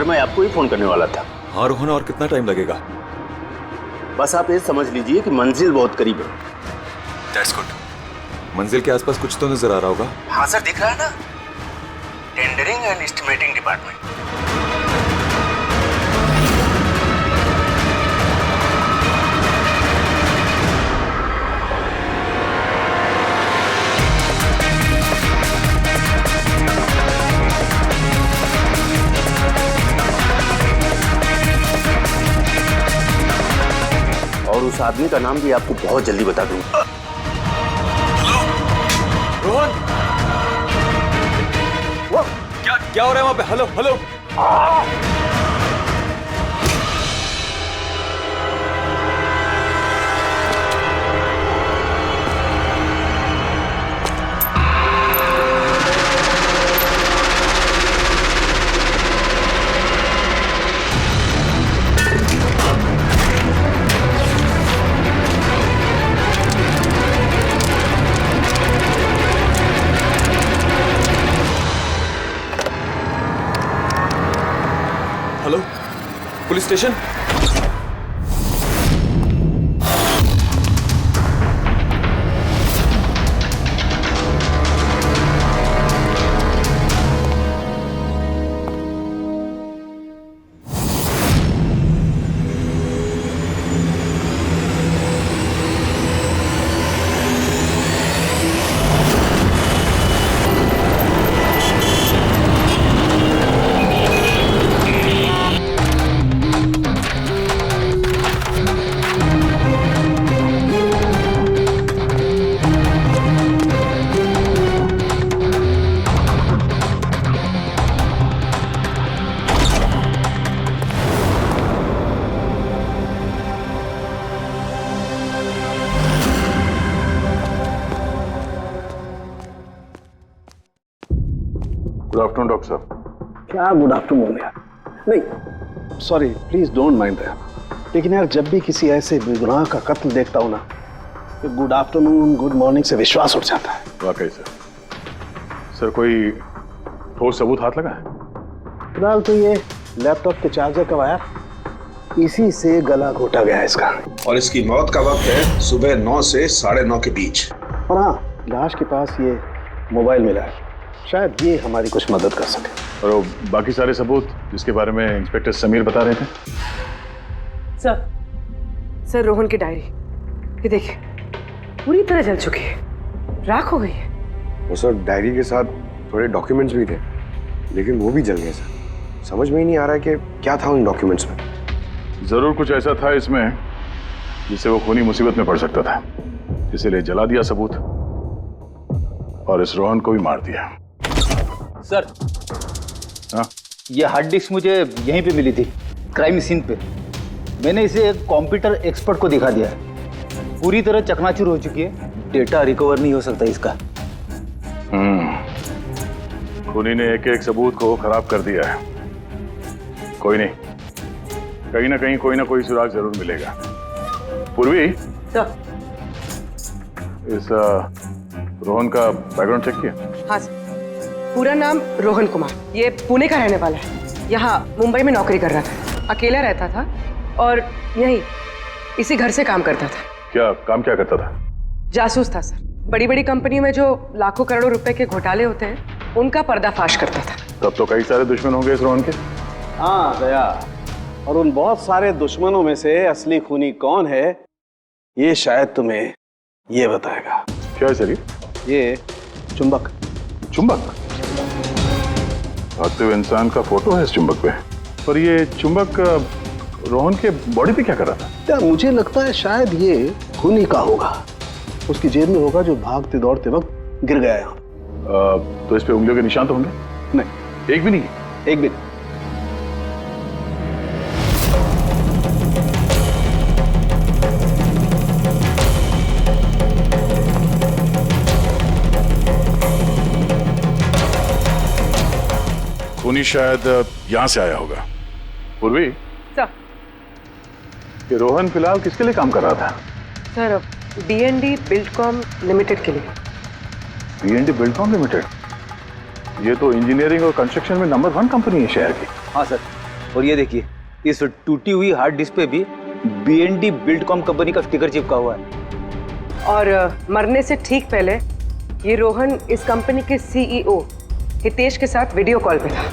Sir मैं आपको ही phone करने वाला था। हाँ रोहन, और कितना टाइम लगेगा? बस आप ये समझ लीजिए कि मंजिल बहुत करीब है। That's good. मंजिल के आसपास कुछ तो नजर आ रहा होगा। हाँ सर, दिख रहा है ना, टेंडरिंग एंड एस्टिमेटिंग डिपार्टमेंट। और उस आदमी का नाम भी आपको बहुत जल्दी बता दूंगा। रोहन, वो क्या हो रहा है वहां पे? Hello hello. Hello, police station. Good afternoon doctor साहब। क्या गुड आफ्टरनून यार? नहीं sorry, please don't mind that. लेकिन यार जब भी किसी ऐसे बेगुनाह का कत्ल देखता हूं ना, तो गुड आफ्टरनून गुड मॉर्निंग से विश्वास उठ जाता है। वाकई सर कोई ठोस सबूत हाथ लगा है? फिलहाल तो ये लैपटॉप के चार्जर का वायर, इसी से गला घोटा गया है इसका। और इसकी मौत का वक्त है सुबह 9 से 9:30 के बीच। और हाँ, लाश के पास ये मोबाइल मिला है, शायद ये हमारी कुछ मदद कर सके। और वो बाकी सारे सबूत जिसके बारे में इंस्पेक्टर समीर बता रहे थे? सर रोहन की डायरी, ये देखिए पूरी तरह जल चुकी है, राख हो गई है। वो सर डायरी के साथ थोड़े डॉक्यूमेंट्स भी थे, लेकिन वो भी जल गए सर। समझ में ही नहीं आ रहा है कि क्या था उन डॉक्यूमेंट्स में। जरूर कुछ ऐसा था इसमें जिससे वो खूनी मुसीबत में पड़ सकता था, इसीलिए जला दिया सबूत और इस रोहन को भी मार दिया। सर हाँ? ये हार्ड डिस्क मुझे यहीं पे मिली थी, क्राइम सीन पे। मैंने इसे एक कंप्यूटर एक्सपर्ट को दिखा दिया है, पूरी तरह चकनाचूर हो चुकी है, डेटा रिकवर नहीं हो सकता इसका। खूनी ने एक एक सबूत को खराब कर दिया है। कोई नहीं, कहीं ना कहीं कोई ना कोई सुराग जरूर मिलेगा। पूर्वी, सर इस रोहन का बैकग्राउंड चेक किया? हाँ सर, पूरा नाम रोहन कुमार, ये पुणे का रहने वाला है, यहाँ मुंबई में नौकरी कर रहा था, अकेला रहता था और यहीं इसी घर से काम करता था। क्या क्या करता था? जासूस था सर, बड़ी बड़ी कंपनियों में जो लाखों करोड़ों रुपए के घोटाले होते हैं उनका पर्दाफाश करता था। तब तो कई सारे दुश्मन होंगे इस रोहन के। हाँ दया, और उन बहुत सारे दुश्मनों में से असली खूनी कौन है ये शायद तुम्हें ये बताएगा। क्या है सर ये चुंबक। चुंबक? भागते हुए इंसान का फोटो है इस चुंबक पे, पर ये चुंबक रोहन के बॉडी पे क्या कर रहा था? क्या मुझे लगता है शायद ये खूनी का होगा, उसकी जेब में होगा जो भागते दौड़ते वक्त गिर गया यहाँ। तो इस पे उंगलियों के निशान तो होंगे? नहीं, एक भी नहीं? एक भी नहीं। खूनी शायद यहाँ से आया होगा। पूर्वी, सर ये रोहन फिलहाल किसके लिए काम कर रहा था? सर D&D बिल्डकॉम लिमिटेड के लिए। D&D Buildcom limited? ये तो इंजीनियरिंग और कंस्ट्रक्शन में नंबर 1 कंपनी है शहर की। हाँ सर, और ये देखिए, इस टूटी हुई हार्ड डिस्क पे भी BND बिल्डकॉम कंपनी का स्टिकर चिपका हुआ है। और मरने से ठीक पहले ये रोहन इस कंपनी के CEO हितेश के साथ वीडियो कॉल पे था।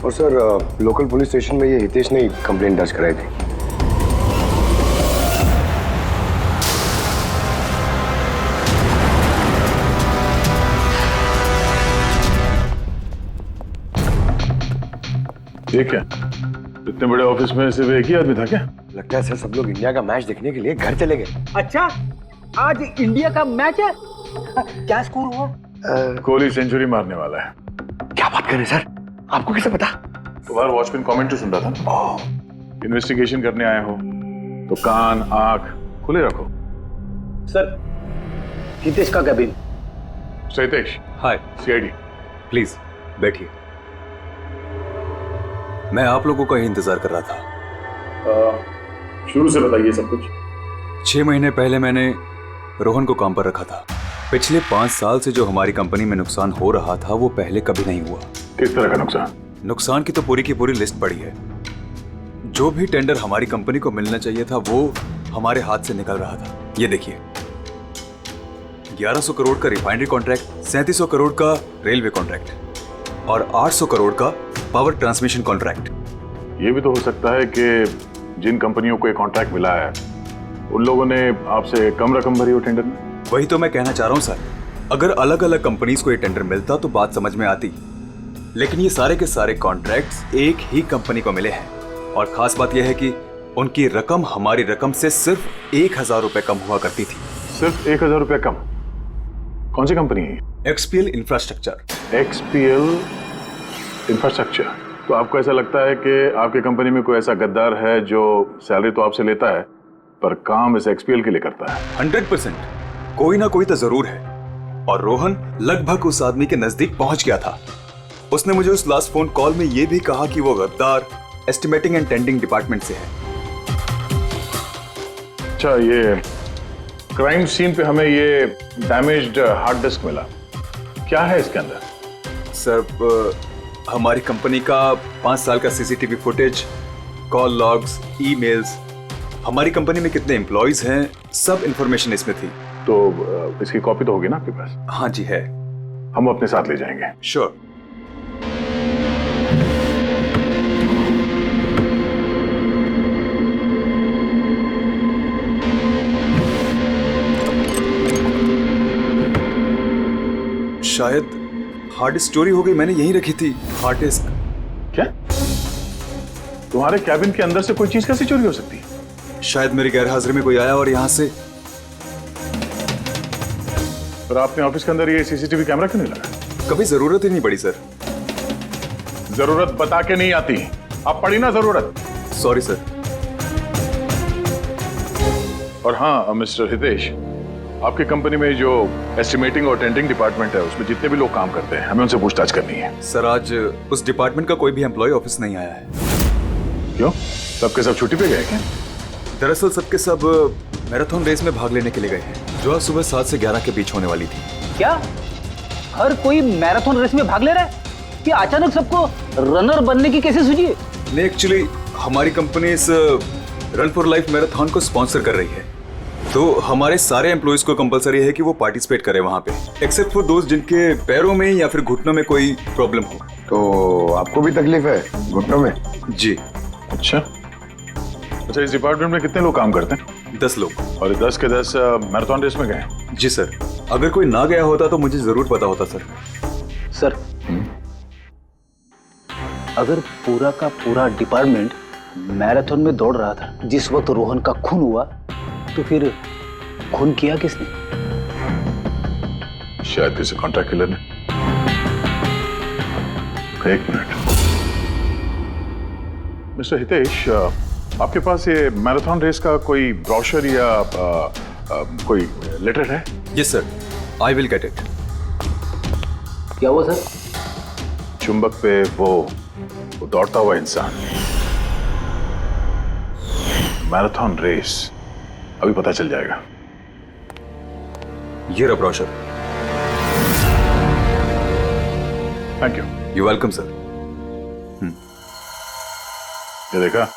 और सर लोकल पुलिस स्टेशन में ये हितेश ने कंप्लेंट दर्ज कराई थी। ये क्या, इतने बड़े ऑफिस में सिर्फ एक ही आदमी था क्या? लगता है सर सब लोग इंडिया का मैच देखने के लिए घर चले गए। अच्छा, आज इंडिया का मैच है। क्या स्कोर हुआ? कोहली सेंचुरी मारने वाला है। क्या बात कर रहे हैं सर, आपको कैसे पता? बाहर वॉचमैन कमेंट्री सुन रहा था ना। इन्वेस्टिगेशन करने आए हो तो कान आंख खुले रखो। सर, हितेश का कैबिन। सहितेश, हाय, CID। प्लीज बैठिए। मैं आप लोगों का ही इंतजार कर रहा था। शुरू से बताइए सब कुछ। 6 महीने पहले मैंने रोहन को काम पर रखा था। पिछले 5 साल से जो हमारी कंपनी में नुकसान हो रहा था वो पहले कभी नहीं हुआ। किस तरह का नुकसान? नुकसान की तो पूरी की पूरी लिस्ट पड़ी है। जो भी टेंडर हमारी कंपनी को मिलना चाहिए था वो हमारे हाथ से निकल रहा था। ये देखिए, 1100 करोड़ का रिफाइनरी कॉन्ट्रैक्ट, 3700 करोड़ का रेलवे कॉन्ट्रैक्ट और 800 करोड़ का पावर ट्रांसमिशन कॉन्ट्रैक्ट। ये भी तो हो सकता है कि जिन कंपनियों को ये कॉन्ट्रैक्ट मिला है उन लोगों ने आपसे कम रकम भरी हो टेंडर में। वही तो मैं कहना चाह रहा हूं सर। अगर अलग अलग कंपनीज को ये टेंडर मिलता तो बात समझ में आती, लेकिन ये सारे के सारे कॉन्ट्रैक्ट्स एक ही कंपनी को मिले हैं। और खास बात यह है कि उनकी रकम हमारी रकम से सिर्फ 1000 रुपए कम हुआ करती थी। सिर्फ 1000 रुपया कम? कौन सी कंपनी है? XPL infrastructure. XPL infrastructure. तो आपको ऐसा लगता है कि आपकी कंपनी में कोई ऐसा गद्दार है जो सैलरी तो आपसे लेता है पर काम इस XPL के लिए करता है? 100% कोई ना कोई तो जरूर है। और रोहन लगभग उस आदमी के नजदीक पहुंच गया था। उसने मुझे उस लास्ट फोन कॉल में यह भी कहा कि वो गद्दार एस्टिमेटिंग एंड टेंडिंग डिपार्टमेंट से है। अच्छा, ये क्राइम सीन पे हमें ये डैमेज्ड हार्ड डिस्क मिला, क्या है इसके अंदर? सर, हमारी कंपनी का 5 साल का CCTV footage, call logs, emails, हमारी कंपनी में कितने एम्प्लॉइज हैं, सब इंफॉर्मेशन इसमें थी। तो इसकी कॉपी तो होगी ना आपके पास? हाँ जी है। हम अपने साथ ले जाएंगे। श्योर। शायद हार्ड डिस्क चोरी हो गई, मैंने यहीं रखी थी हार्ड डिस्क। क्या? तुम्हारे कैबिन के अंदर से कोई चीज कैसे चोरी हो सकती है? शायद मेरी गैरहाजिरी में कोई आया और यहाँ से। पर आपने ऑफिस के अंदर ये CCTV कैमरा क्यों नहीं लगा? कभी जरूरत ही नहीं पड़ी सर। जरूरत बता के नहीं आती, अब पड़ी ना जरूरत। Sorry sir. और हाँ मिस्टर हितेश, आपकी कंपनी में जो एस्टिमेटिंग और टेंडिंग डिपार्टमेंट है उसमें जितने भी लोग काम करते हैं हमें उनसे पूछताछ करनी है। सर, आज उस डिपार्टमेंट का कोई भी एम्प्लॉय ऑफिस नहीं आया है। क्यों? सबके सब छुट्टी पे गए क्या? दरअसल सबके सब मैराथन रेस में भाग लेने के लिए गए हैं जो आज सुबह 7 से 11 के बीच होने वाली थी। क्या हर कोई मैराथन रेस में भाग ले रहा है? कि अचानक सबको रनर बनने की कैसे सूझी है? नहीं, एक्चुअली हमारी कंपनी इस रन फॉर लाइफ मैराथन को स्पॉन्सर कर रही है, तो हमारे सारे एम्प्लॉइज को कंपलसरी है कि वो पार्टिसिपेट करें वहां पे, एक्सेप्ट फॉर दोस्त जिनके पैरों में या फिर घुटनों में कोई प्रॉब्लम हो। तो आपको भी तकलीफ है घुटनों में? जी। अच्छा, इस डिपार्टमेंट में कितने लोग काम करते हैं? 10 लोग। और 10 के 10 मैराथन रेस में गए? जी सर। अगर कोई ना गया होता तो मुझे जरूर पता होता सर। सर, अगर पूरा का पूरा डिपार्टमेंट मैराथन में दौड़ रहा था जिस वक्त रोहन का खून हुआ, तो फिर खून किया किसने? शायद किसी कॉन्ट्रैक्ट किलर ने। एक मिनट मिस्टर हितेश, आपके पास ये मैराथन रेस का कोई ब्रोशर या कोई लेटर है? Yes sir, I will get it. क्या हुआ सर? चुंबक पे वो दौड़ता हुआ इंसान, मैराथन रेस, अभी पता चल जाएगा। ये रहा brochure. Thank you. You welcome sir. ये देखा,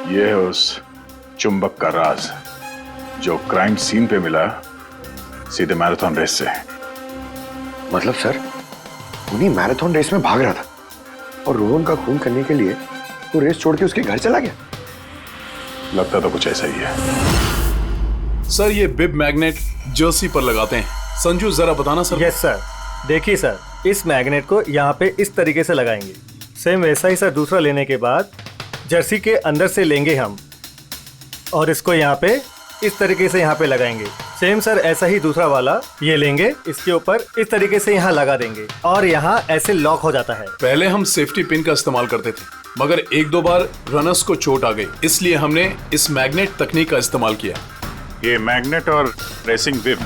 ये है उस चुंबक का राज जो क्राइम सीन पे मिला सीधे मैराथन रेस से। मतलब सर, उन्हीं मैराथन रेस में भाग रहा था और रोहन का खून करने के लिए वो रेस छोड़ के उसके घर चला गया। लगता तो कुछ ऐसा ही है। सर ये बिब मैग्नेट जर्सी पर लगाते हैं। संजू जरा बताना सर। Yes sir. देखिए सर, इस मैग्नेट को यहाँ पे इस तरीके से लगाएंगे। सेम वैसा ही सर दूसरा लेने के बाद जर्सी के अंदर से लेंगे हम और इसको यहाँ पे इस तरीके से यहाँ पे लगाएंगे। सेम सर ऐसा ही दूसरा वाला ये लेंगे, इसके ऊपर इस तरीके से यहाँ लगा देंगे और यहाँ ऐसे लॉक हो जाता है। पहले हम सेफ्टी पिन का इस्तेमाल करते थे, मगर एक दो बार रनर्स को चोट आ गई, इसलिए हमने इस मैग्नेट तकनीक का इस्तेमाल किया। ये मैग्नेट और रेसिंग विप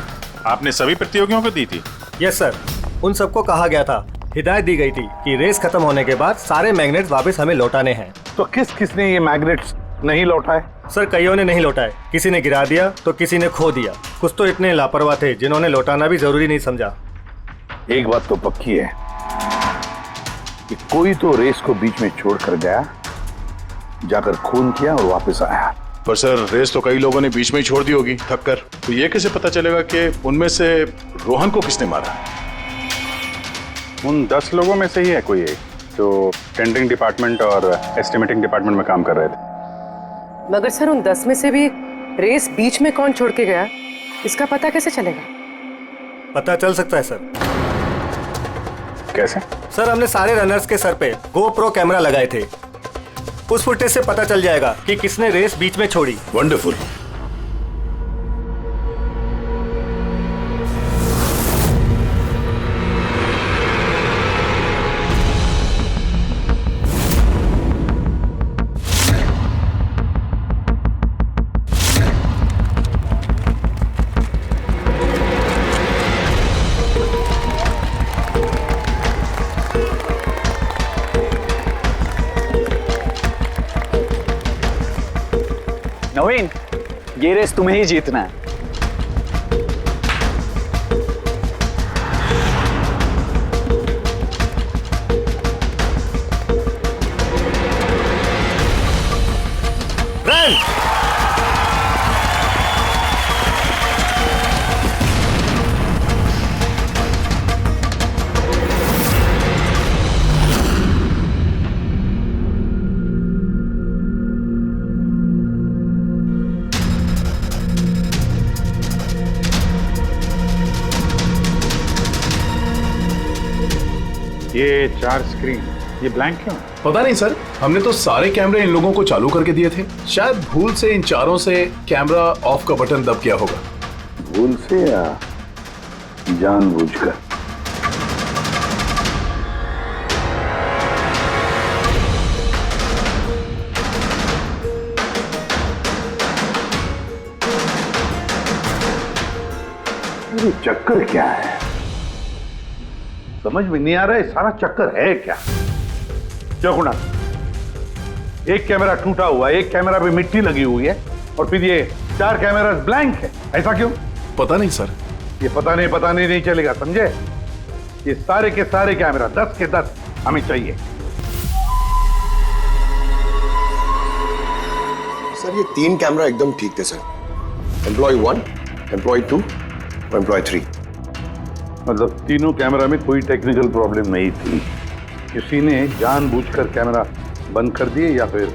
आपने सभी प्रतियोगियों को दी थी? यस सर, उन सबको कहा गया था, हिदायत दी गई थी कि रेस खत्म होने के बाद सारे मैग्नेट्स वापस हमें लौटाने हैं। तो किस किसने ये मैग्नेट्स नहीं लौटाए? सर कईयों ने नहीं लौटाए, किसी ने गिरा दिया तो किसी ने खो दिया। कुछ तो इतने लापरवाह थे जिन्होंने लौटाना भी जरूरी नहीं समझा। एक बात तो पक्की है कि कोई तो रेस को बीच में छोड़ कर गया, जाकर खून किया और वापस आया। पर सर रेस तो कई लोगों ने बीच में ही छोड़ दी होगी थक कर, तो ये कैसे पता चलेगा कि उनमें से रोहन को किसने मारा? उन 10 लोगों में से ही है कोई एक जो टेंडरिंग डिपार्टमेंट और एस्टिमेटिंग डिपार्टमेंट में काम कर रहे थे। मगर सर उन 10 में से भी रेस बीच में कौन छोड़ के गया, इसका पता कैसे चलेगा? पता चल सकता है सर। कैसे? सर हमने सारे रनर्स के सर पे GoPro कैमरा लगाए थे, उस फुटेज से पता चल जाएगा कि किसने रेस बीच में छोड़ी। वंडरफुल। नवीन, ये रेस तुम्हें ही जीतना है। रन! ये 4 स्क्रीन, ये ब्लैंक क्यों? पता नहीं सर, हमने तो सारे कैमरे इन लोगों को चालू करके दिए थे। शायद भूल से इन चारों से कैमरा ऑफ का बटन दब गया होगा। भूल से या जानबूझकर? अरे चक्कर क्या है, समझ में नहीं आ रहा है। सारा चक्कर है क्या? क्यों कुणाल, एक कैमरा टूटा हुआ है, एक कैमरा पे मिट्टी लगी हुई है और फिर ये 4 कैमरा ब्लैंक है, ऐसा क्यों? पता नहीं सर। ये पता नहीं चलेगा, समझे? ये सारे के सारे कैमरा 10 के 10 हमें चाहिए। सर ये 3 कैमरा एकदम ठीक थे सर। एम्प्लॉय 1, एम्प्लॉय 2 और एम्प्लॉय 3। मतलब तीनों कैमरा में कोई टेक्निकल प्रॉब्लम नहीं थी, किसी ने जानबूझकर कैमरा बंद कर दिए या फिर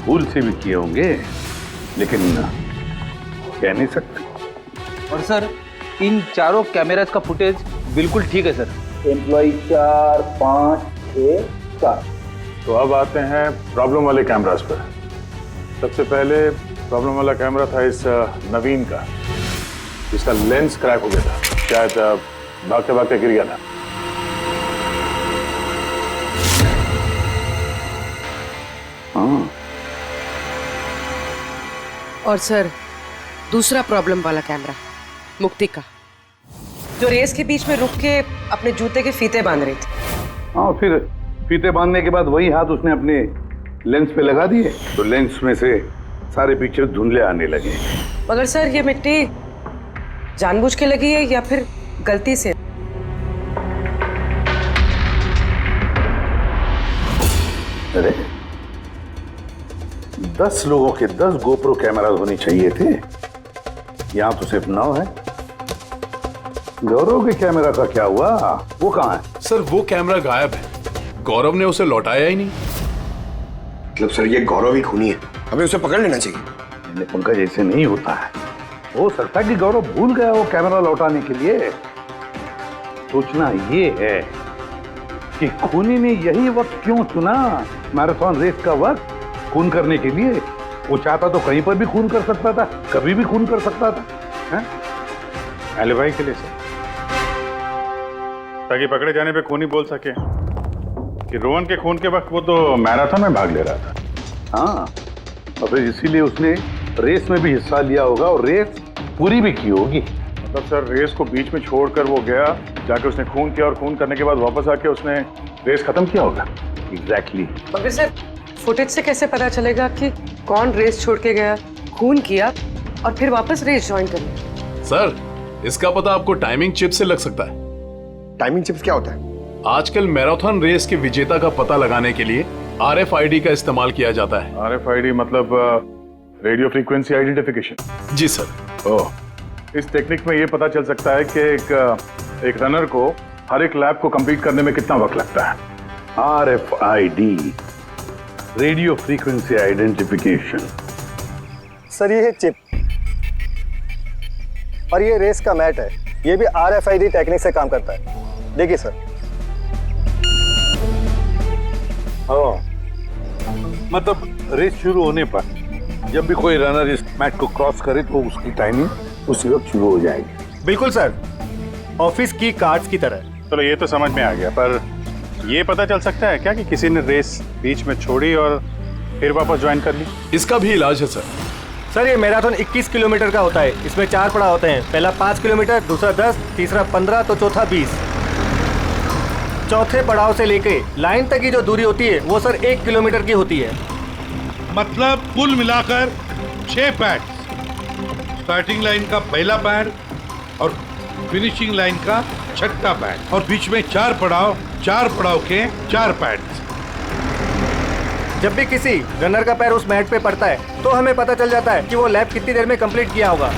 भूल से भी किए होंगे, लेकिन कह नहीं सकते। और सर इन चारों कैमरास का फुटेज बिल्कुल ठीक है सर। एम्प्लॉय 4, 5, 6, 7। तो अब आते हैं प्रॉब्लम वाले कैमरास पर। सबसे पहले प्रॉब्लम वाला कैमरा था इस नवीन का, जिसका लेंस क्रैक हो गया था, शायद भागते भागते गिर गया था। हाँ। और सर दूसरा प्रॉब्लम वाला कैमरा मुक्ति का, जो रेस के बीच में रुक के अपने जूते के फीते बांध रही थी। हाँ, फिर फीते बांधने के बाद वही हाथ उसने अपने लेंस पे लगा दिए तो लेंस में से सारे पिक्चर धुंधले आने लगे। मगर सर ये मिट्टी जानबूझ के लगी है या फिर गलती से? अरे 10 लोगों के 10 गोप्रो कैमरा होने चाहिए थे, यहां तो सिर्फ 9 है। गौरव के कैमरा का क्या हुआ? वो कहाँ है? सर वो कैमरा गायब है, गौरव ने उसे लौटाया ही नहीं। मतलब सर ये गौरव ही खूनी है, हमें उसे पकड़ लेना चाहिए। नहीं पंकज, ऐसे नहीं होता है। हो सकता है कि गौरव भूल गया वो कैमरा लौटाने के लिए। सोचना ये है कि खूनी ने यही वक्त क्यों चुना, मैराथन रेस का वक्त, खून करने के लिए। वो चाहता तो कहीं पर भी खून कर सकता था, कभी भी खून कर सकता था। एलिबाई के लिए सर, ताकि पकड़े जाने पे खूनी बोल सके कि रोहन के खून के वक्त वो तो मैराथन में भाग ले रहा था। हाँ, और फिर इसीलिए उसने रेस में भी हिस्सा लिया होगा और रेस पूरी भी की होगी। मतलब सर रेस को बीच में छोड़कर वो गया, जाके उसने खून किया और खून करने के बाद वापस आके उसने रेस खत्म किया होगा। एग्जैक्टली। मगर सर फुटेज से कैसे पता चलेगा कि कौन रेस छोड़ के गया, खून किया और फिर वापस रेस ज्वाइन कर लिया? सर इसका पता आपको टाइमिंग चिप से लग सकता है। टाइमिंग चिप्स क्या होता है? आजकल मैराथन रेस के विजेता का पता लगाने के लिए RFID का इस्तेमाल किया जाता है। RFID मतलब रेडियो फ्रीक्वेंसी आइडेंटिफिकेशन। जी सर। ओह, इस टेक्निक में ये पता चल सकता है कि एक रनर को हर एक लैप को कंप्लीट करने में कितना वक्त लगता है। RFID, radio frequency identification. Sir ये है चिप और ये रेस का मैट है, ये भी RFID टेक्निक से काम करता है। देखिए सर। मतलब रेस शुरू होने पर जब भी कोई रनर इस मैट को क्रॉस करे तो उसकी टाइमिंग उसी वक्त शुरू हो जाएगी। बिल्कुल सर, ऑफिस की कार्ड्स की तरह। चलो ये तो समझ में आ गया, पर ये पता चल सकता है क्या कि किसी ने रेस बीच में छोड़ी और फिर वापस ज्वाइन कर ली? इसका भी इलाज है सर। सर ये मैराथन 21 किलोमीटर का होता है, इसमें 4 पड़ाव होते हैं। पहला 5 किलोमीटर, दूसरा 10, तीसरा 15 तो चौथा 20। चौथे पड़ाव से लेके लाइन तक की जो दूरी होती है वो सर 1 किलोमीटर की होती है। मतलब कुल मिलाकर 6 पैड, स्टार्टिंग लाइन का पहला पैड और फिनिशिंग लाइन का छठा पैड, और बीच में 4 पड़ाव के 4 पैड। जब भी किसी रनर का पैर उस मैट पे पड़ता है तो हमें पता चल जाता है कि वो लैप कितनी देर में कंप्लीट किया होगा।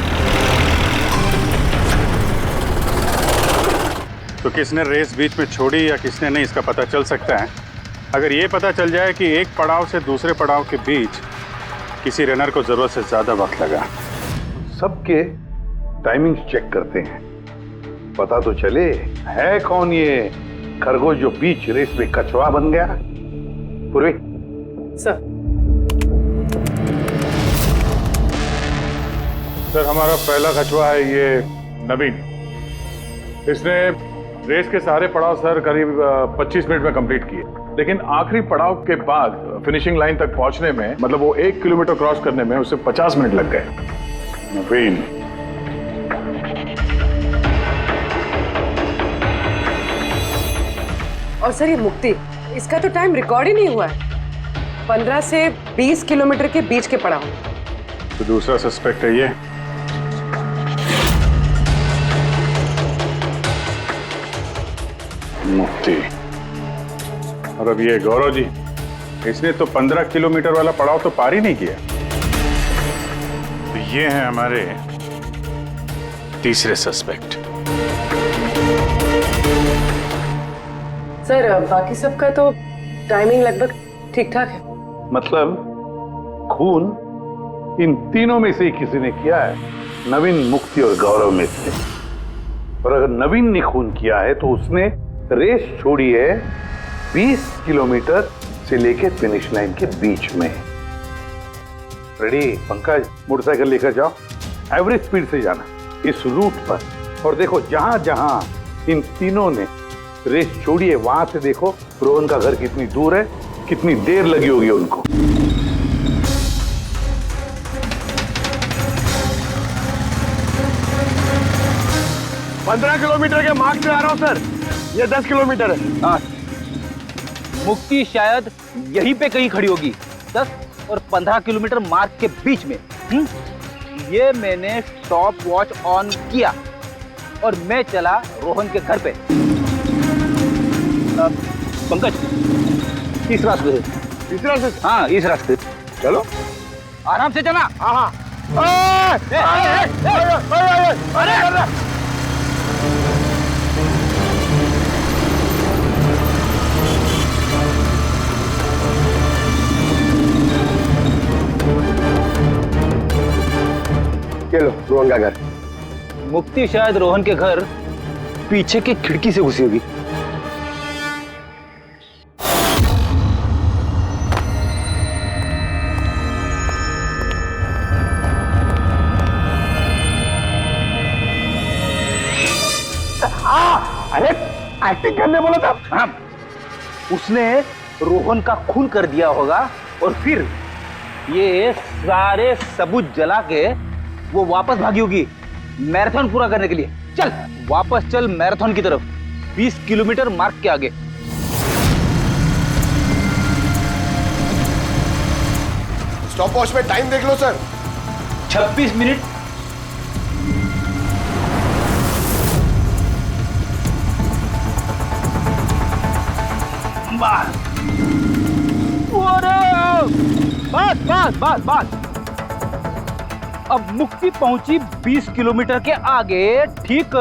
तो किसने रेस बीच में छोड़ी या किसने नहीं, इसका पता चल सकता है अगर ये पता चल जाए कि एक पड़ाव से दूसरे पड़ाव के बीच किसी रनर को जरूरत से ज्यादा वक्त लगा। सबके टाइमिंग चेक करते हैं, पता तो चले है कौन ये खरगोश जो बीच रेस में कछुआ बन गया। पूर्वी सर हमारा पहला कछुआ है ये नवीन। इसने रेस के सारे पड़ाव सर करीब 25 मिनट में कंप्लीट किए, लेकिन आखिरी पड़ाव के बाद फिनिशिंग लाइन तक पहुंचने में, मतलब वो 1 किलोमीटर क्रॉस करने में उसे 50 मिनट लग गए। नवीन और सर ये मुक्ति, इसका तो टाइम रिकॉर्ड ही नहीं हुआ है। 15 से 20 किलोमीटर के बीच के पड़ाव। तो दूसरा सस्पेक्ट है ये। मुक्ति। और अब ये गौरव जी, इसने तो 15 किलोमीटर वाला पड़ाव तो पार ही नहीं किया। तो ये हैं हमारे तीसरे सस्पेक्ट। सर बाकी सबका तो टाइमिंग लगभग ठीक ठाक है। मतलब खून इन तीनों में से किसी ने किया है, नवीन, मुक्ति और गौरव में से। और अगर नवीन ने खून किया है तो उसने रेस छोड़ी है 20 किलोमीटर से लेकर फिनिश लाइन के बीच में। रेडी पंकज, मोटरसाइकिल लेकर जाओ, एवरेज स्पीड से जाना इस रूट पर, और देखो जहां जहां इन तीनों ने रेस छोड़ी है वहां से देखो रोहन का घर कितनी दूर है, कितनी देर लगी होगी उनको। पंद्रह किलोमीटर के मार्क से आ रहा हूं सर, ये 10 किलोमीटर है। हाँ, मुक्ति शायद यहीं पे कहीं खड़ी होगी, 10 और 15 किलोमीटर मार्क के बीच में। ये मैंने स्टॉप वॉच ऑन किया और मैं चला रोहन के घर पे। पंकज, तीसरा इस रास्ते? हाँ इस रास्ते। चलो आराम से चला। हाँ हाँ। चलो रोहन का घर। मुक्ति शायद रोहन के घर पीछे की खिड़की से घुसी होगी। अरे एक्टिंग करने बोला था। हाँ, उसने रोहन का खून कर दिया होगा और फिर ये सारे सबूत जला के वो वापस भागी होगी मैराथन पूरा करने के लिए। चल वापस चल मैराथन की तरफ, 20 किलोमीटर मार्ग के आगे। स्टॉप वॉच में टाइम देख लो सर। 26 मिनट। बस बस बस बस। अब मुक्ति पहुंची 20 किलोमीटर के आगे, ठीक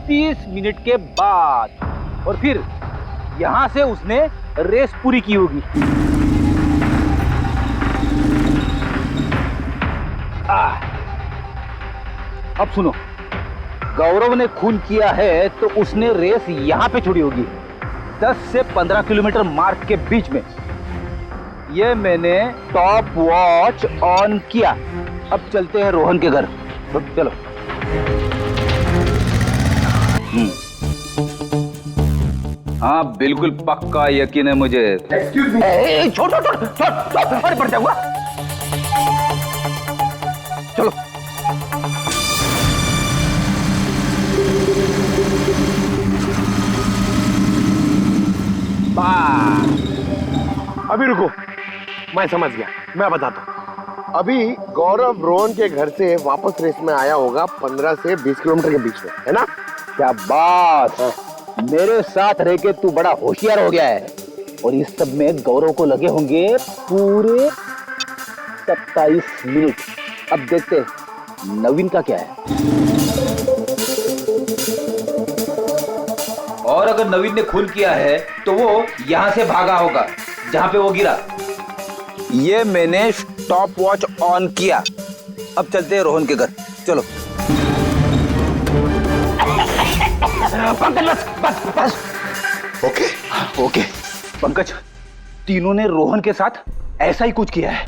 30 मिनट के बाद, और फिर यहां से उसने रेस पूरी की होगी। अब सुनो, गौरव ने खून किया है तो उसने रेस यहां पे छोड़ी होगी, 10 से 15 किलोमीटर मार्ग के बीच में। ये मैंने टॉप वॉच ऑन किया। अब चलते हैं रोहन के घर। चलो। हाँ बिल्कुल पक्का यकीन है मुझे। छोड़ छोड़ छोड़ छोड़, अरे पड़ जाऊंगा। चलो। अभी रुको, मैं समझ गया, मैं बताता हूँ। अभी गौरव रोहन के घर से वापस रेस में आया होगा 15 से 20 किलोमीटर के बीच में, है ना? क्या बात है। मेरे साथ रह के तू बड़ा होशियार हो गया है। और इस सब में गौरव को लगे होंगे पूरे 27 मिनट। अब देखते नवीन का क्या है। और अगर नवीन ने खून किया है तो वो यहां से भागा होगा जहां पे वो गिरा। ये मैंने स्टॉप वॉच ऑन किया। अब चलते हैं रोहन के घर। चलो। पंकज बस बस बस। ओके ओके पंकज, तीनों ने रोहन के साथ ऐसा ही कुछ किया है।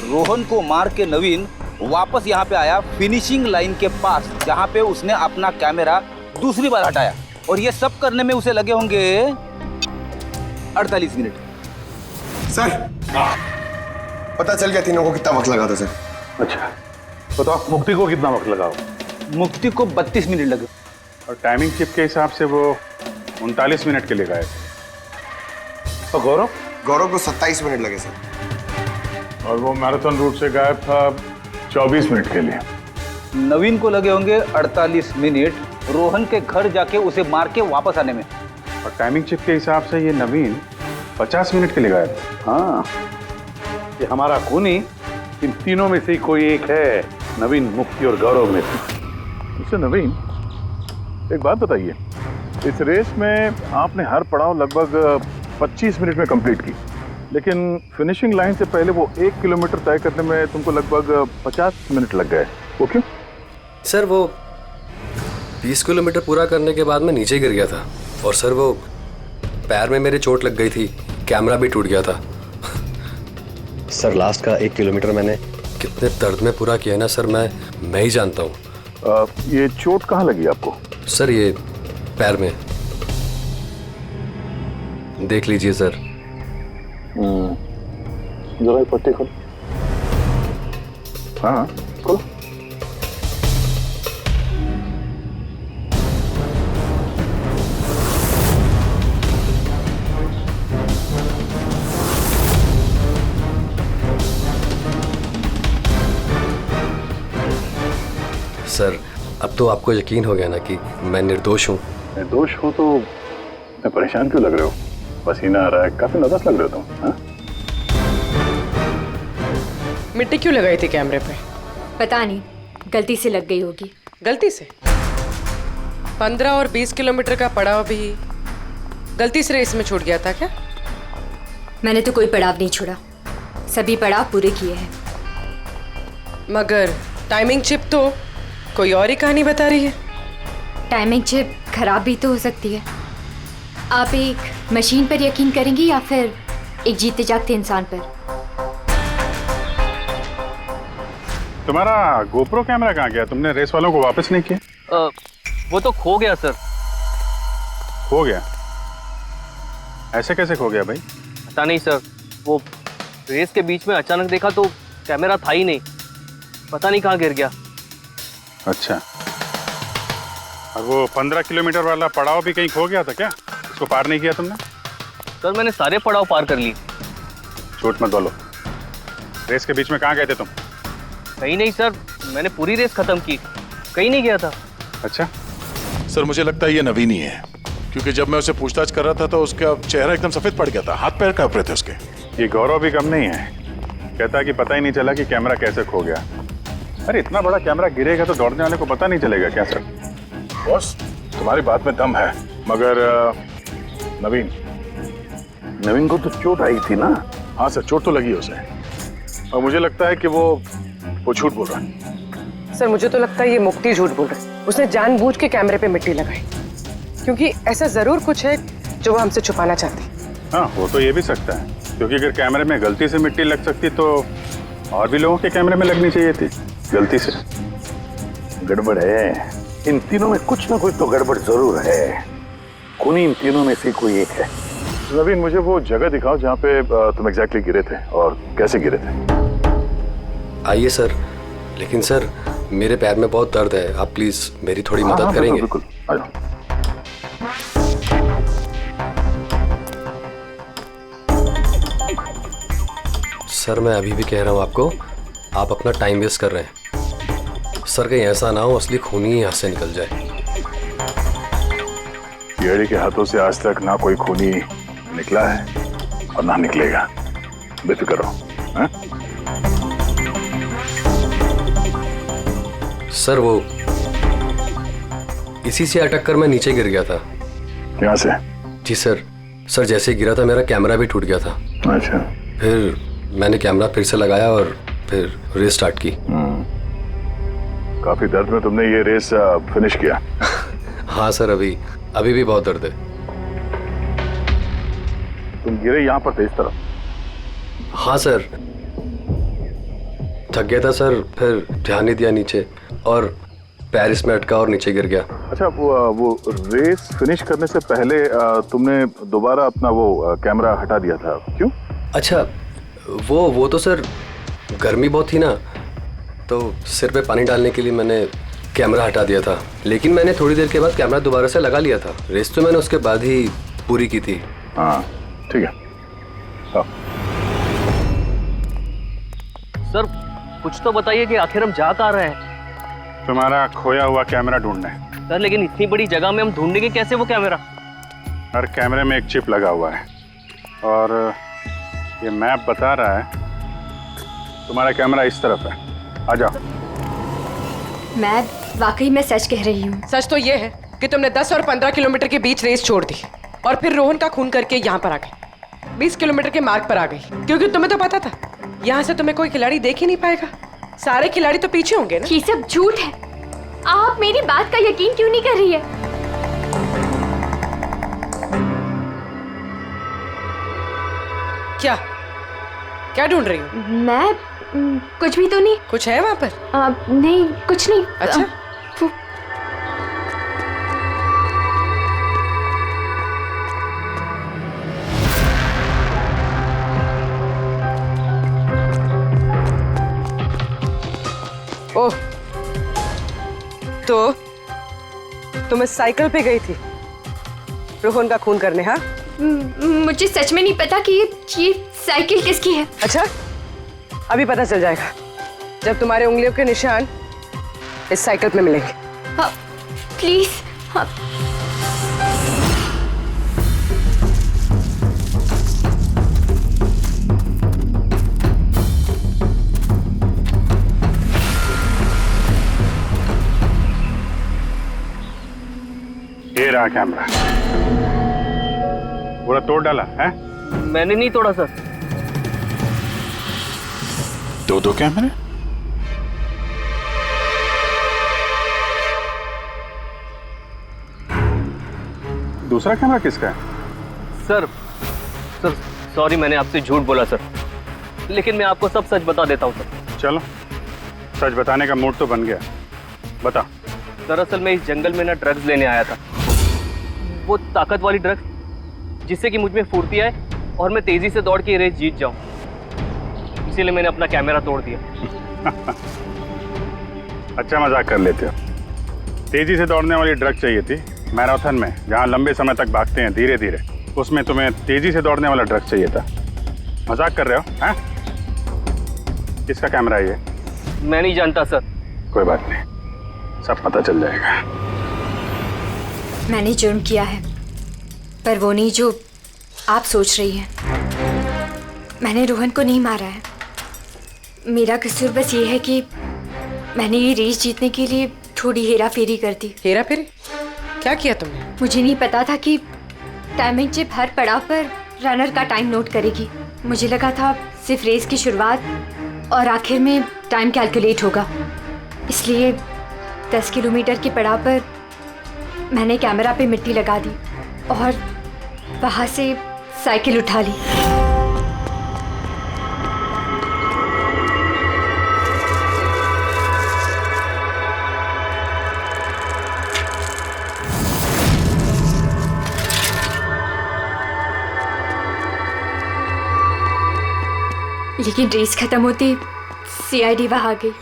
रोहन को मार के नवीन वापस यहाँ पे आया फिनिशिंग लाइन के पास, जहाँ पे उसने अपना कैमरा दूसरी बार हटाया। और ये सब करने में उसे लगे होंगे 48 मिनट। सर पता चल गया तीनों को कितना वक्त लगा था सर? अच्छा बताओ, मुक्ति को कितना वक्त लगा? मुक्ति को 32 मिनट लगे। और टाइमिंग चिप के हिसाब से वो 39 मिनट के लिए गए थे। तो गौरव? गौरव को 27 मिनट लगे सर। और वो मैराथन रूट से गायब था 24 मिनट के लिए। नवीन को लगे होंगे 48 मिनट रोहन के घर जाके उसे मार के वापस आने में। और टाइमिंग चिप के हिसाब से ये नवीन 50 मिनट के लिए गायब। हाँ, ये हमारा खूनी इन तीनों में से ही कोई एक है, नवीन, मुक्ति और गौरव में से। इससे नवीन एक बात बताइए, इस रेस में आपने हर पड़ाव लगभग 25 मिनट में कंप्लीट की, लेकिन फिनिशिंग लाइन से पहले वो 1 किलोमीटर तय करने में तुमको लगभग 50 मिनट लग गए। वो क्यों? सर वो 20 किलोमीटर पूरा करने के बाद मैं नीचे गिर गया था और सर वो पैर में मेरे चोट लग गई थी, कैमरा भी टूट गया था। सर लास्ट का 1 किलोमीटर मैंने कितने दर्द में पूरा किया ना सर, मैं ही जानता हूँ। ये चोट कहाँ लगी आपको? सर ये पैर में, देख लीजिए सर। जरा पट्टी खोल। हाँ खोलो। सर अब तो आपको यकीन हो गया ना कि मैं निर्दोष हूँ। निर्दोष हो तो मैं परेशान क्यों लग रहे हो? पसीना आ रहा है, काफी नर्वस लग रहे हो तुम। हाँ? मिट्टी क्यों लगाई थी कैमरे पे? पता नहीं, गलती से लग गई होगी। गलती से? 15 और 20 किलोमीटर का पड़ाव भी गलती से रेस में छूट गया था क्या? मैंने तो कोई पड़ाव नहीं छोड़ा, सभी पड़ाव पूरे किए हैं। मगर टाइमिंग चिप तो कोई और ही कहानी बता रही है। टाइमिंग चिप खराब भी तो हो सकती है। आप एक मशीन पर यकीन करेंगी या फिर एक जीते जागते इंसान पर? तुम्हारा गोप्रो कैमरा कहाँ गया? तुमने रेस वालों को वापस नहीं किया? वो तो खो गया सर। खो गया? ऐसे कैसे खो गया भाई? पता नहीं सर, वो रेस के बीच में अचानक देखा तो कैमरा था ही नहीं, पता नहीं कहाँ गिर गया। अच्छा, और वो 15 किलोमीटर वाला पड़ाव भी कहीं खो गया था क्या? उसको पार नहीं किया तुमने? सर मैंने सारे पड़ाव पार कर लिए। झूठ मत बोलो, रेस के बीच में कहाँ गए थे तुम? कहीं नहीं सर, मैंने पूरी रेस खत्म की, कहीं नहीं गया था। अच्छा सर, मुझे लगता है ये नवीन ही है, क्योंकि जब मैं उसे पूछताछ कर रहा था तो उसका चेहरा एकदम सफेद पड़ गया था, हाथ पैर कांप रहे थे उसके। ये गौरव भी कम नहीं है, कहता है कि पता ही नहीं चला कि कैमरा कैसे खो गया। अरे इतना बड़ा कैमरा गिरेगा तो दौड़ने वाले को पता नहीं चलेगा क्या सर? बॉस, तुम्हारी बात में दम है, मगर नवीन को तो चोट आई थी ना? हाँ सर, चोट तो लगी है उसे, और मुझे लगता है कि वो झूठ बोल रहा है। सर मुझे तो लगता है ये मुक्ति झूठ बोल रहा है। उसने जानबूझ के कैमरे पे मिट्टी लगाई, क्योंकि ऐसा जरूर कुछ है जो वो हमसे छुपाना चाहती है। हाँ, हो तो ये भी सकता है, क्योंकि अगर कैमरे में गलती से मिट्टी लग सकती तो और भी लोगों के कैमरे में लगनी चाहिए थी गलती से। गड़बड़ है, इन तीनों में कुछ ना कुछ तो गड़बड़ जरूर है। खूनी इन तीनों में से कोई एक है। नवीन, मुझे वो जगह दिखाओ जहाँ पे तुम एग्जैक्टली गिरे थे और कैसे गिरे थे। आइए सर, लेकिन सर मेरे पैर में बहुत दर्द है, आप प्लीज मेरी थोड़ी मदद करेंगे? बिल्कुल, आ जाओ। सर मैं अभी भी कह रहा हूँ आपको, आप अपना टाइम वेस्ट कर रहे हैं। सर कहीं ऐसा ना हो असली खूनी ही यहाँ से निकल जाए। कीड़ी के हाथों से आज तक ना कोई खूनी निकला है और ना निकलेगा, बेफिक्र रहो। हाँ? सर वो इसी से अटक कर मैं नीचे गिर गया था। यहाँ से? जी सर, सर जैसे गिरा था मेरा कैमरा भी टूट गया था। अच्छा। फिर मैंने कैमरा फिर से लगाया और फिर रेस स्टार्ट की। काफी दर्द में तुमने ये रेस फिनिश किया? हाँ सर, अभी भी बहुत दर्द है। तुम गिरे यहाँ पर थे इस तरफ? हाँ सर, थक गया था सर, फिर ध्यान नहीं दिया नीचे और पैर इसमें अटका और नीचे गिर गया। अच्छा, वो रेस फिनिश करने से पहले तुमने दोबारा अपना वो कैमरा हटा दिया था, क्यों? अच्छा, वो तो सर गर्मी बहुत थी ना, तो सिर पे पानी डालने के लिए मैंने कैमरा हटा दिया था, लेकिन मैंने थोड़ी देर के बाद कैमरा दोबारा से लगा लिया था। रेस तो मैंने उसके बाद ही पूरी की थी। हाँ ठीक है। सर कुछ तो बताइए कि आखिर हम जा कहाँ रहे हैं? तुम्हारा खोया हुआ कैमरा ढूंढने। सर लेकिन इतनी बड़ी जगह में हम ढूंढेंगे कैसे वो कैमरा? हर कैमरे में एक चिप लगा हुआ है और ये मैप बता रहा है तुम्हारा कैमरा इस तरफ है। आ जाओ। मैं वाकई में सच कह रही हूँ। सच तो ये है कि तुमने 10 और 15 किलोमीटर के बीच रेस छोड़ दी और फिर रोहन का खून करके यहाँ पर आ गई, 20 किलोमीटर के मार्ग पर आ गई, क्योंकि तुम्हें तो पता था यहाँ से तुम्हें कोई खिलाड़ी देख ही नहीं पाएगा। सारे खिलाड़ी तो पीछे होंगे ना। ये सब झूठ है, आप मेरी बात का यकीन क्यों नहीं कर रही है? क्या ढूंढ रही हो? मैं कुछ भी तो नहीं। कुछ है वहाँ पर? नहीं, कुछ नहीं। अच्छा। ओह, तो तुम इस साइकिल पे गई थी रोहन का खून करने? हाँ, मुझे सच में नहीं पता कि ये साइकिल किसकी है। अच्छा, अभी पता चल जाएगा जब तुम्हारे उंगलियों के निशान इस साइकिल पे मिलेंगे। प्लीज। रहा कैमरा? पूरा तोड़ डाला है? मैंने नहीं तोड़ा सर। दो कैमरे? दूसरा कैमरा किसका है? सर सॉरी, मैंने आपसे झूठ बोला सर, लेकिन मैं आपको सब सच बता देता हूँ सर। चलो, सच बताने का मूड तो बन गया, बता। दरअसल मैं इस जंगल में ना ड्रग्स लेने आया था, वो ताकत वाली ड्रग्स जिससे कि मुझ में फुर्ती आए और मैं तेजी से दौड़ के ये रेस जीत जाऊं। इसीलिए मैंने अपना कैमरा तोड़ दिया। अच्छा मजाक कर लेते हो। तेजी से दौड़ने वाली ड्रग चाहिए थी मैराथन में, जहाँ लंबे समय तक भागते हैं धीरे धीरे, उसमें तुम्हें तेजी से दौड़ने वाला ड्रग चाहिए था। मजाक कर रहे हो? हैं? किसका कैमरा है ये? मैं नहीं जानता सर। कोई बात नहीं, सब पता चल जाएगा। मैंने जुर्म किया है, पर वो नहीं जो आप सोच रही हैं। मैंने रोहन को नहीं मारा है। मेरा कसूर बस ये है कि मैंने ये रेस जीतने के लिए थोड़ी हेरा फेरी कर दी। हेरा फेरी? क्या किया तुमने? मुझे नहीं पता था कि टाइमिंग चिप हर पड़ाव पर रनर का टाइम नोट करेगी। मुझे लगा था सिर्फ रेस की शुरुआत और आखिर में टाइम कैलकुलेट होगा, इसलिए 10 किलोमीटर के पड़ाव पर मैंने कैमरा पे मिट्टी लगा दी और वहाँ से साइकिल उठा ली। लेकिन रेस खत्म होते सीआईडी वहाँ आ गई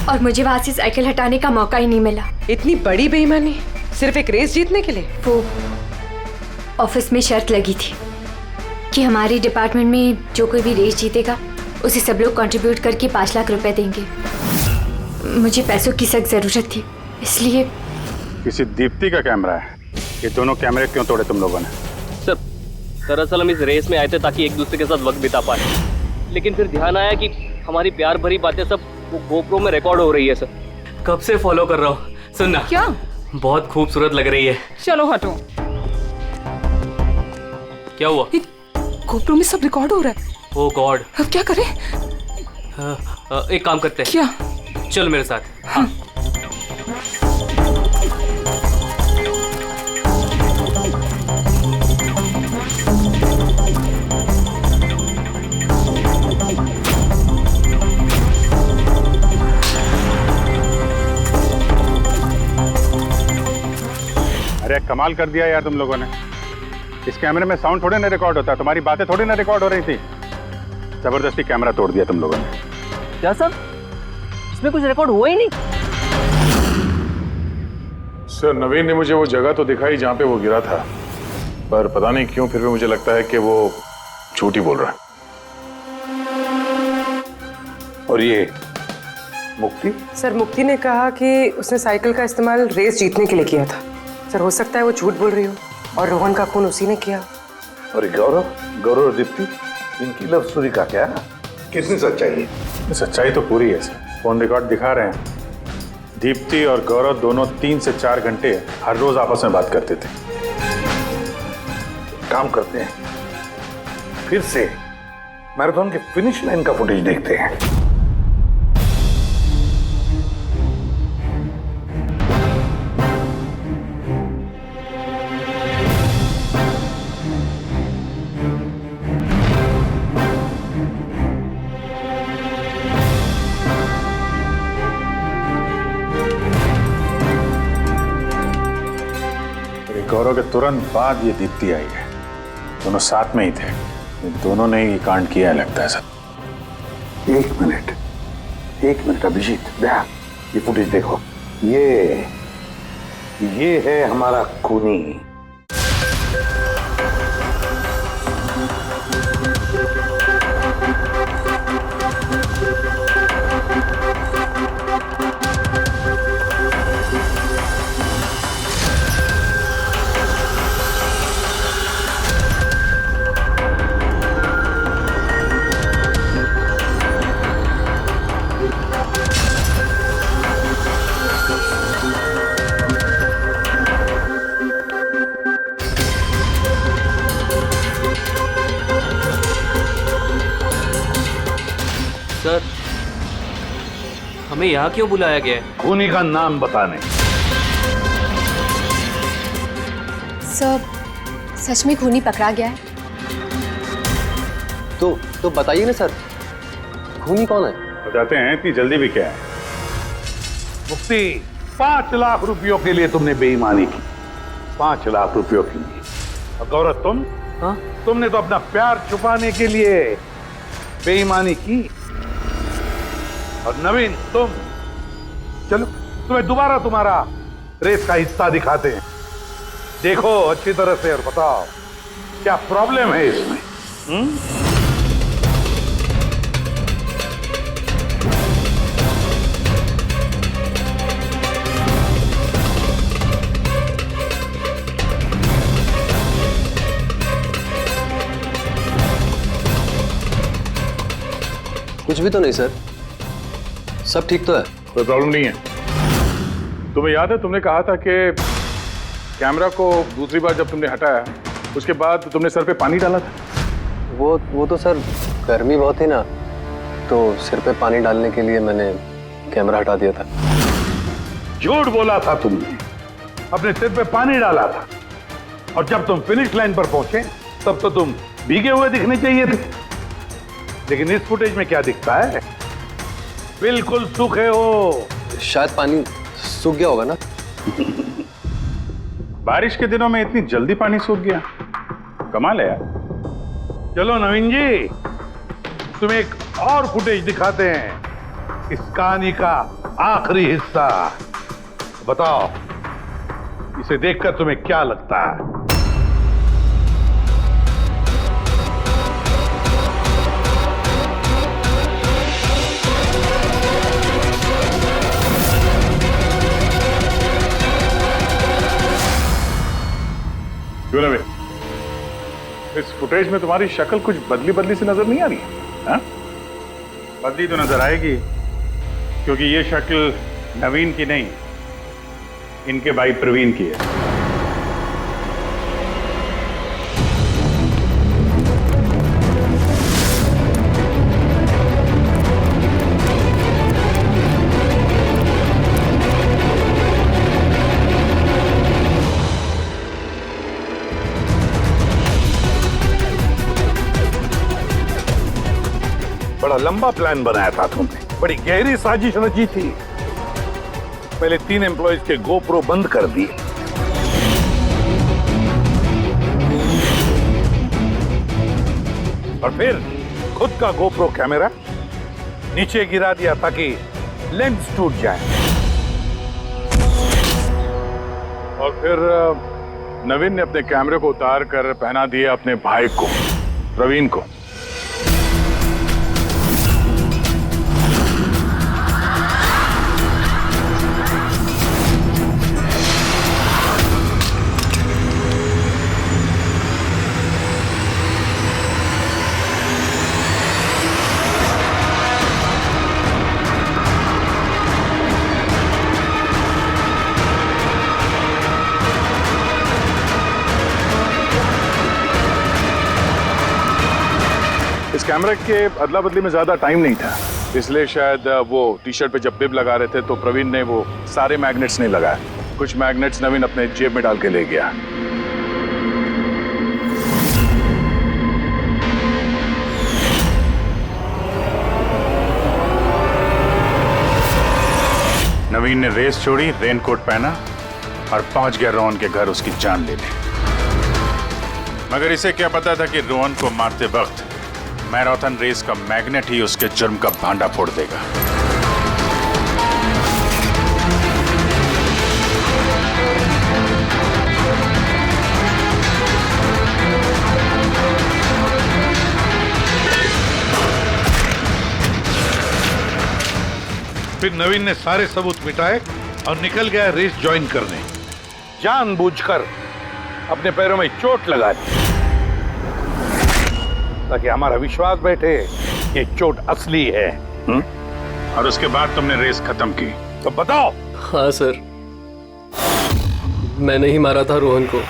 और मुझे वहाँ से साइकिल हटाने का मौका ही नहीं मिला। इतनी बड़ी बेईमानी सिर्फ एक रेस जीतने के लिए? वो ऑफिस में शर्त लगी थी कि हमारे डिपार्टमेंट में जो कोई भी रेस जीतेगा उसे सब लोग कंट्रीब्यूट करके 5 लाख रुपए देंगे। मुझे पैसों की सख्त जरूरत थी, इसलिए। किसी दीप्ति का कैमरा है? ये दोनों कैमरे क्यों तोड़े तुम लोगों ने? सर दरअसल हम इस रेस में आए थे ताकि एक दूसरे के साथ वक्त बिता पाए, लेकिन फिर ध्यान आया कि हमारी प्यार भरी बातें सब वो गोप्रो में रिकॉर्ड हो रही है। सर कब से फॉलो कर रहा हूँ, सुनना। क्या? बहुत खूबसूरत लग रही है। चलो हटो। क्या हुआ? गोप्रो में सब रिकॉर्ड हो रहा है। ओह गॉड, अब क्या करें? एक काम करते हैं। क्या? चल मेरे साथ। हाँ। अरे कमाल कर दिया यार तुम लोगों ने। इस कैमरे में साउंड थोड़ी ना रिकॉर्ड होता, तुम्हारी बातें थोड़ी ना रिकॉर्ड हो रही थी। जबरदस्ती कैमरा तोड़ दिया तुम लोगों ने। क्या सर? इसमें कुछ रिकॉर्ड हुआ ही नहीं। सर नवीन ने मुझे वो जगह तो दिखाई जहां पे वो गिरा था, पर पता नहीं क्यों फिर भी मुझे लगता है कि वो झूठ ही बोल रहा है। और ये मुक्ति? सर मुक्ति ने कहा कि उसने साइकिल का इस्तेमाल रेस जीतने के लिए किया था। सर हो सकता है वो झूठ बोल रही हो और रोहन का खून उसी ने किया। और गौरव और दीप्ति, इनकी लव स्टोरी का क्या? कितनी सच्चाई है? सच्चाई तो पूरी है सर, फोन रिकॉर्ड दिखा रहे हैं। दीप्ति और गौरव दोनों 3 से 4 घंटे हर रोज आपस में बात करते थे। काम करते हैं, फिर से मैराथन के फिनिश लाइन का फुटेज देखते हैं। गौरव के तुरंत बाद ये दीप्ति आई है। दोनों साथ में ही थे, ये दोनों ने ही कांड किया है लगता है सर। एक मिनट अभिजीत, ये फुटेज देखो। ये है हमारा खूनी। सर, हमें यहाँ क्यों बुलाया गया है? खूनी का नाम बताने। सर, सच में खूनी पकड़ा गया है? तो बताइए ना सर, खूनी कौन है? बताते हैं, इतनी जल्दी भी क्या है? मुफ्ती, 5 लाख रुपयों के लिए तुमने बेईमानी की। 5 लाख रुपयों के लिए। और गौरव, तुमने तो अपना प्यार छुपाने के लिए बेईमानी की। और नवीन, चलो तुम्हें दोबारा तुम्हारा रेस का हिस्सा दिखाते हैं। देखो अच्छी तरह से और बताओ क्या प्रॉब्लम है इसमें। कुछ भी तो नहीं सर, सब ठीक तो है। कोई प्रॉब्लम नहीं है। तुम्हें याद है तुमने कहा था कि कैमरा को दूसरी बार जब तुमने हटाया उसके बाद तुमने सर पे पानी डाला था? वो तो सर गर्मी बहुत थी ना, तो सिर पे पानी डालने के लिए मैंने कैमरा हटा दिया था। झूठ बोला था तुमने, अपने सिर पे पानी डाला था। और जब तुम फिनिश लाइन पर पहुंचे तब तो तुम भीगे हुए दिखने चाहिए थे। लेकिन इस फुटेज में क्या दिखता है? बिल्कुल सूखे हो। शायद पानी सूख गया होगा ना। बारिश के दिनों में इतनी जल्दी पानी सूख गया, कमाल है यार। चलो नवीन जी, तुम्हें एक और फुटेज दिखाते हैं, इस कहानी का आखिरी हिस्सा। बताओ इसे देखकर तुम्हें क्या लगता है? क्यों नवीन, इस फुटेज में तुम्हारी शक्ल कुछ बदली बदली सी नजर नहीं आ रही है? बदली तो नजर आएगी, क्योंकि ये शक्ल नवीन की नहीं, इनके भाई प्रवीण की है। बड़ा लंबा प्लान बनाया था तुमने, बड़ी गहरी साजिश रची थी। पहले 3 एम्प्लॉइज के गोप्रो बंद कर दिए, और फिर खुद का गोप्रो कैमरा नीचे गिरा दिया ताकि लेंस टूट जाए। और फिर नवीन ने अपने कैमरे को उतार कर पहना दिया अपने भाई को, प्रवीण को। इस कैमरे के अदला बदली में ज्यादा टाइम नहीं था, इसलिए शायद वो टी शर्ट पे जब बिब लगा रहे थे तो प्रवीण ने वो सारे मैग्नेट्स नहीं लगाए। कुछ मैग्नेट्स नवीन अपने जेब में डाल के ले गया। नवीन ने रेस छोड़ी, रेनकोट पहना और पहुंच गया रोहन के घर उसकी जान लेने। मगर इसे क्या पता था कि रोहन को मारते वक्त मैराथन रेस का मैग्नेट ही उसके जुर्म का भांडा फोड़ देगा। फिर नवीन ने सारे सबूत मिटाए और निकल गया रेस ज्वाइन करने। जानबूझकर अपने पैरों में चोट लगा दी ताकि हमारा विश्वास बैठे कि चोट असली है। और उसके बाद तुमने रेस खत्म की। तो बताओ। हाँ सर, मैंने ही मारा था रोहन को।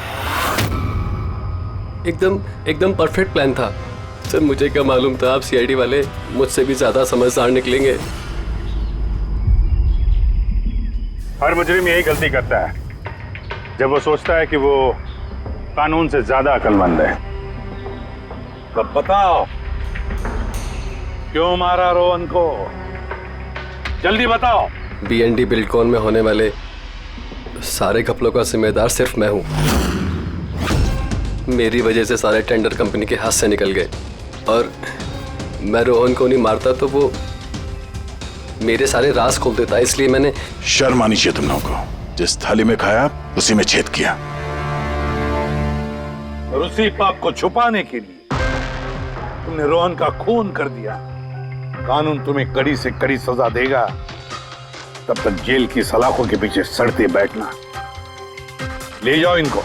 एकदम परफेक्ट प्लान था सर मुझे क्या मालूम था आप सीआईडी वाले मुझसे भी ज्यादा समझदार निकलेंगे। हर मुजरिम यही गलती करता है जब वो सोचता है कि वो कानून से ज्यादा अक्लमंद है। तब बताओ क्यों मारा रोहन को, जल्दी बताओ। बीएनडी बिल्डकॉन में होने वाले सारे घपलों का जिम्मेदार सिर्फ मैं हूं। मेरी वजह से सारे टेंडर कंपनी के हाथ से निकल गए और मैं रोहन को नहीं मारता तो वो मेरे सारे राज खोल देता, इसलिए मैंने। शर्म आनी चाहिए तुम लोगों को। जिस थाली में खाया उसी में छेद किया। और उसी पाप को छुपाने के लिए तुमने रोहन का खून कर दिया। कानून तुम्हें कड़ी से कड़ी सजा देगा, तब तक जेल की सलाखों के पीछे सड़ते बैठना। ले जाओ इनको।